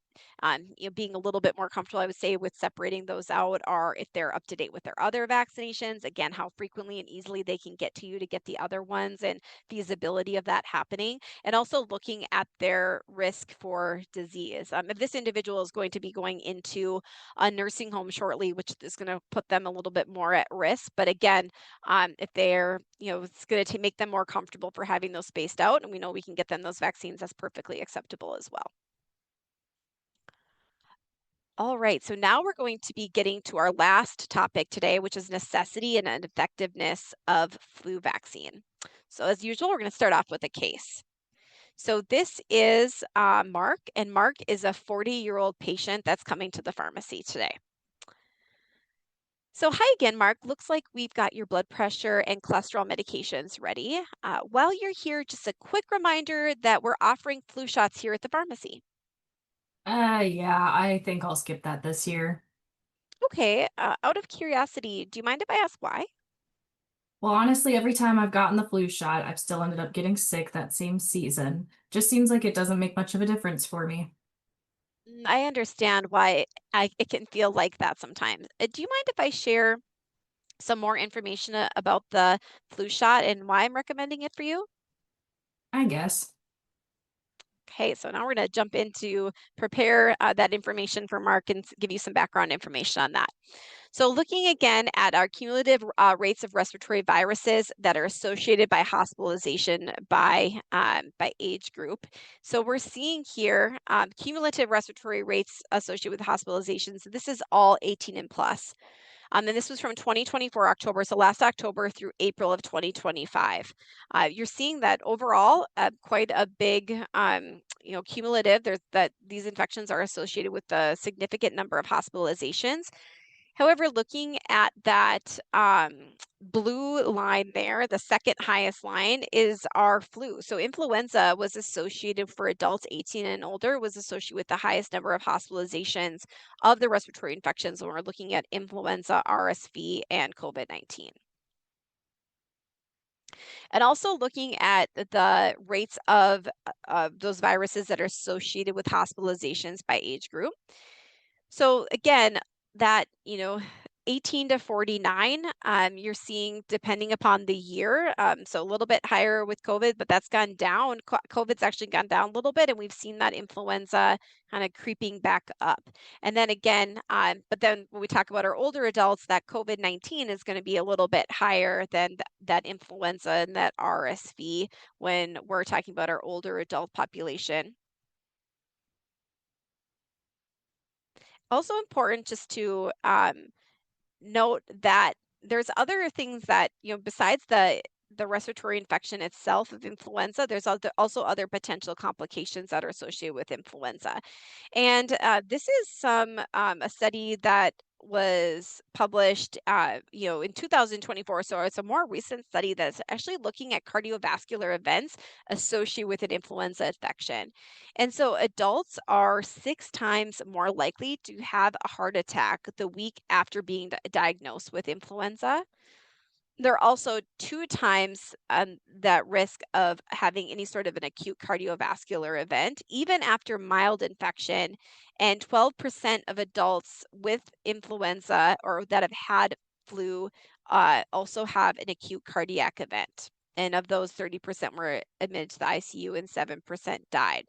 being a little bit more comfortable, I would say, with separating those out, are if they're up to date with their other vaccinations, again, how frequently and easily they can get to you to get the other ones, and feasibility of that happening, and also looking at their risk for disease. If this individual is going to be going into a nursing home shortly, which is going to put them a little bit more at risk, but again, if they're, it's going to make them more comfortable for having those spaced out, and we know we can get them those vaccines, that's perfectly acceptable as well. All right, so now we're going to be getting to our last topic today, which is necessity and effectiveness of flu vaccine. So as usual, we're going to start off with a case. So this is Mark, and Mark is a 40-year-old patient that's coming to the pharmacy today. So hi again, Mark. Looks like we've got your blood pressure and cholesterol medications ready. While you're here, just a quick reminder that we're offering flu shots here at the pharmacy. Yeah, I think I'll skip that this year. Okay, out of curiosity, do you mind if I ask why? Well, honestly, every time I've gotten the flu shot, I've still ended up getting sick that same season. Just seems like it doesn't make much of a difference for me. I understand why it can feel like that sometimes. Do you mind if I share some more information about the flu shot and why I'm recommending it for you? I guess. Okay, so now we're going to jump into prepare that information for Mark and give you some background information on that. So looking again at our cumulative rates of respiratory viruses that are associated by hospitalization by age group. So we're seeing here cumulative respiratory rates associated with hospitalizations. This is all 18 and plus. And this was from 2024 October, so last October through April of 2025. You're seeing that overall, quite a big, cumulative. There's that these infections are associated with a significant number of hospitalizations. However, looking at that blue line there, the second highest line is our flu. So influenza was associated for adults 18 and older, was associated with the highest number of hospitalizations of the respiratory infections when we're looking at influenza, RSV, and COVID-19. And also looking at the rates of those viruses that are associated with hospitalizations by age group. So again, that, 18 to 49, you're seeing depending upon the year. So a little bit higher with COVID, but that's gone down. COVID's actually gone down a little bit, and we've seen that influenza kind of creeping back up. And then again, but then when we talk about our older adults, that COVID-19 is going to be a little bit higher than that influenza and that RSV when we're talking about our older adult population. Also important just to note that there's other things that, besides the respiratory infection itself of influenza, there's also other potential complications that are associated with influenza. And this is a study that was published, in 2024. So it's a more recent study that's actually looking at cardiovascular events associated with an influenza infection. And so adults are 6 times more likely to have a heart attack the week after being diagnosed with influenza. They're also 2 times that risk of having any sort of an acute cardiovascular event, even after mild infection. And 12% of adults with influenza or that have had flu also have an acute cardiac event. And of those, 30% were admitted to the ICU and 7% died.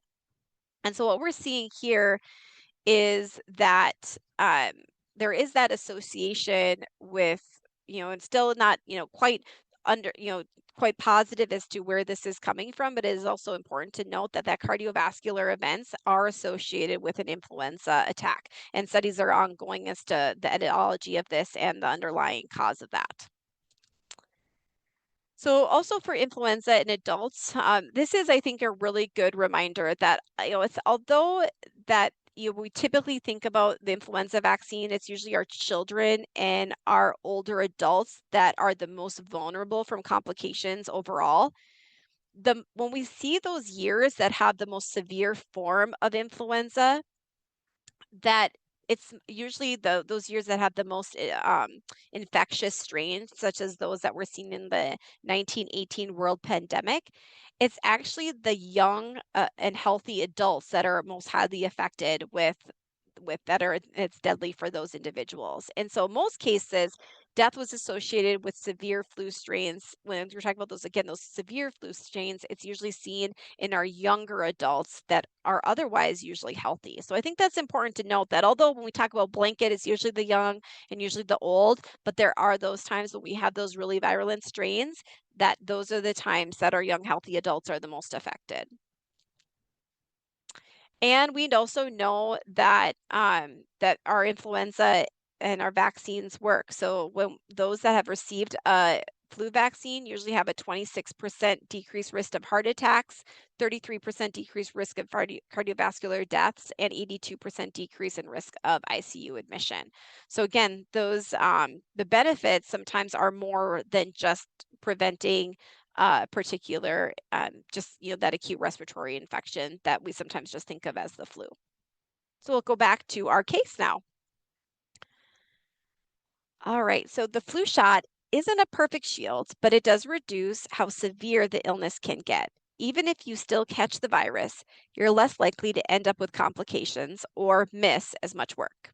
And so what we're seeing here is that there is that association with, and still not, quite under, quite positive as to where this is coming from, but it is also important to note that cardiovascular events are associated with an influenza attack, and studies are ongoing as to the etiology of this and the underlying cause of that. So also for influenza in adults, this is, I think, a really good reminder that, it's although that we typically think about the influenza vaccine, it's usually our children and our older adults that are the most vulnerable from complications overall. When we see those years that have the most severe form of influenza, that it's usually those years that have the most infectious strains, such as those that were seen in the 1918 world pandemic. It's actually the young and healthy adults that are most highly affected with that are it's deadly for those individuals. And so most cases, death was associated with severe flu strains. When we're talking about those again, those severe flu strains, it's usually seen in our younger adults that are otherwise usually healthy. So I think that's important to note that although when we talk about blanket, it's usually the young and usually the old, but there are those times when we have those really virulent strains that those are the times that our young healthy adults are the most affected. And we also know that that our influenza and our vaccines work. So when those that have received a flu vaccine usually have a 26% decreased risk of heart attacks, 33% decreased risk of cardiovascular deaths, and 82% decrease in risk of ICU admission. So again, those the benefits sometimes are more than just preventing particular, just, that acute respiratory infection that we sometimes just think of as the flu. So we'll go back to our case now. All right, so the flu shot isn't a perfect shield, but it does reduce how severe the illness can get. Even if you still catch the virus, you're less likely to end up with complications or miss as much work.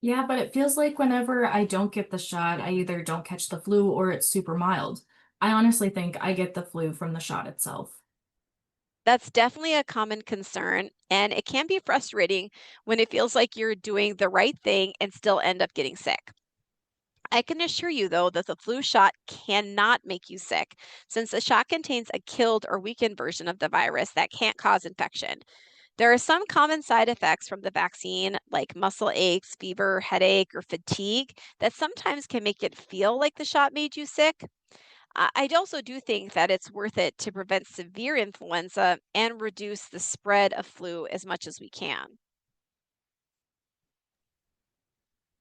Yeah, but it feels like whenever I don't get the shot, I either don't catch the flu or it's super mild. I honestly think I get the flu from the shot itself. That's definitely a common concern, and it can be frustrating when it feels like you're doing the right thing and still end up getting sick. I can assure you, though, that the flu shot cannot make you sick, since the shot contains a killed or weakened version of the virus that can't cause infection. There are some common side effects from the vaccine, like muscle aches, fever, headache, or fatigue, that sometimes can make it feel like the shot made you sick. I also do think that it's worth it to prevent severe influenza and reduce the spread of flu as much as we can.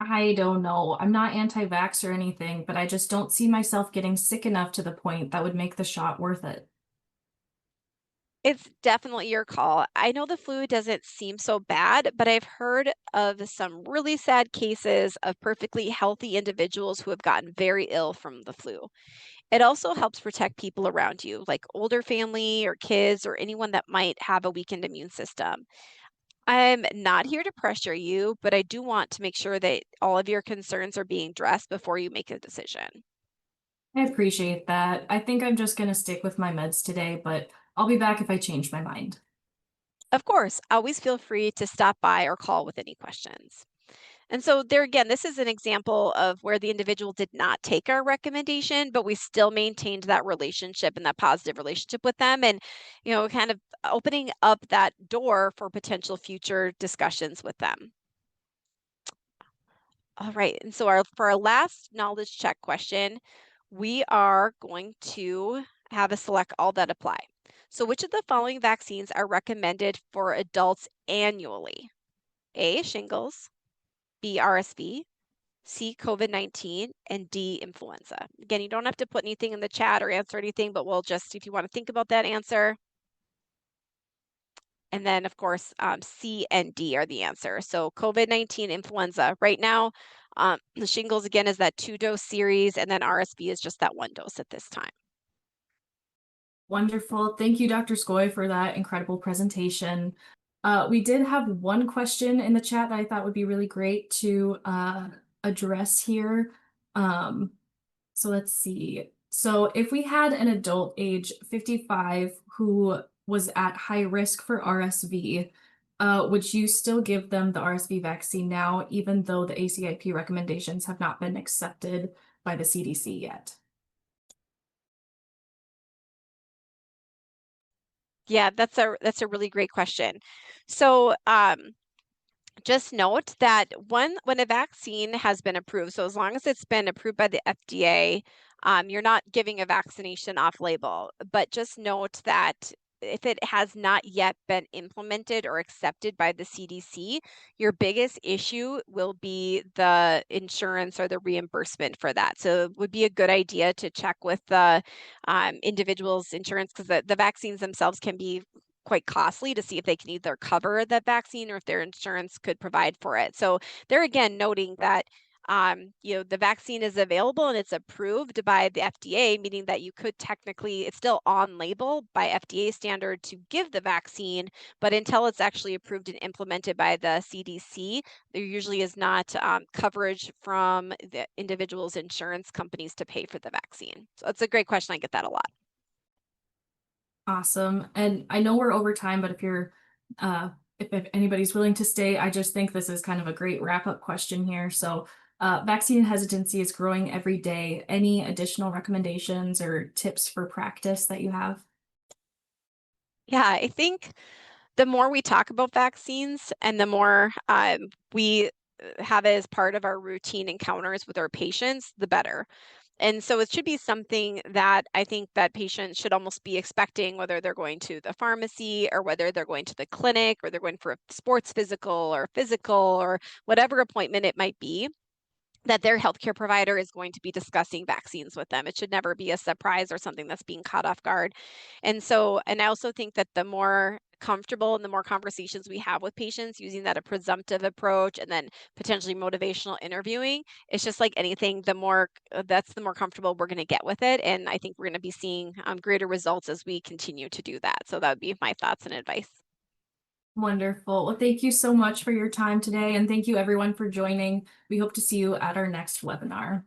I don't know. I'm not anti-vax or anything, but I just don't see myself getting sick enough to the point that would make the shot worth it. It's definitely your call. I know the flu doesn't seem so bad, but I've heard of some really sad cases of perfectly healthy individuals who have gotten very ill from the flu. It also helps protect people around you, like older family or kids or anyone that might have a weakened immune system. I'm not here to pressure you, but I do want to make sure that all of your concerns are being addressed before you make a decision. I appreciate that. I think I'm just gonna stick with my meds today, but I'll be back if I change my mind. Of course, always feel free to stop by or call with any questions. And so, there again, this is an example of where the individual did not take our recommendation, but we still maintained that relationship and that positive relationship with them, and, kind of opening up that door for potential future discussions with them. All right. And so for our last knowledge check question, we are going to have a select all that apply. So which of the following vaccines are recommended for adults annually? A, shingles, B, RSV, C, COVID-19, and D, influenza. Again, you don't have to put anything in the chat or answer anything, but we'll just, if you want to think about that answer. And then, of course, C and D are the answer. So COVID-19, influenza. Right now, the shingles again is that 2-dose series, and then RSV is just that 1 dose at this time. Wonderful. Thank you, Dr. Skoy, for that incredible presentation. We did have one question in the chat that I thought would be really great to address here. Um, so let's see. So if we had an adult age 55 who was at high risk for RSV, would you still give them the RSV vaccine now, even though the ACIP recommendations have not been accepted by the CDC yet? Yeah, that's a really great question. So, just note that when a vaccine has been approved, so as long as it's been approved by the FDA, you're not giving a vaccination off label. But just note that if it has not yet been implemented or accepted by the CDC, your biggest issue will be the insurance or the reimbursement for that. So it would be a good idea to check with the individual's insurance, because the vaccines themselves can be quite costly, to see if they can either cover that vaccine or if their insurance could provide for it. So they're again noting that the vaccine is available and it's approved by the FDA, meaning that you could technically, it's still on label by FDA standard to give the vaccine, but until it's actually approved and implemented by the CDC, there usually is not coverage from the individual's insurance companies to pay for the vaccine. So that's a great question. I get that a lot. Awesome. And I know we're over time, but uh, if anybody's willing to stay, I just think this is kind of a great wrap-up question here. So, vaccine hesitancy is growing every day. Any additional recommendations or tips for practice that you have? Yeah, I think the more we talk about vaccines and the more we have it as part of our routine encounters with our patients, the better. And so it should be something that I think that patients should almost be expecting, whether they're going to the pharmacy or whether they're going to the clinic or they're going for a sports physical or whatever appointment it might be, that their healthcare provider is going to be discussing vaccines with them. It should never be a surprise or something that's being caught off guard. And I also think that the more comfortable and the more conversations we have with patients using that a presumptive approach and then potentially motivational interviewing, it's just like anything, that's the more comfortable we're going to get with it. And I think we're going to be seeing greater results as we continue to do that. So that would be my thoughts and advice. Wonderful. Well, thank you so much for your time today, and thank you everyone for joining. We hope to see you at our next webinar.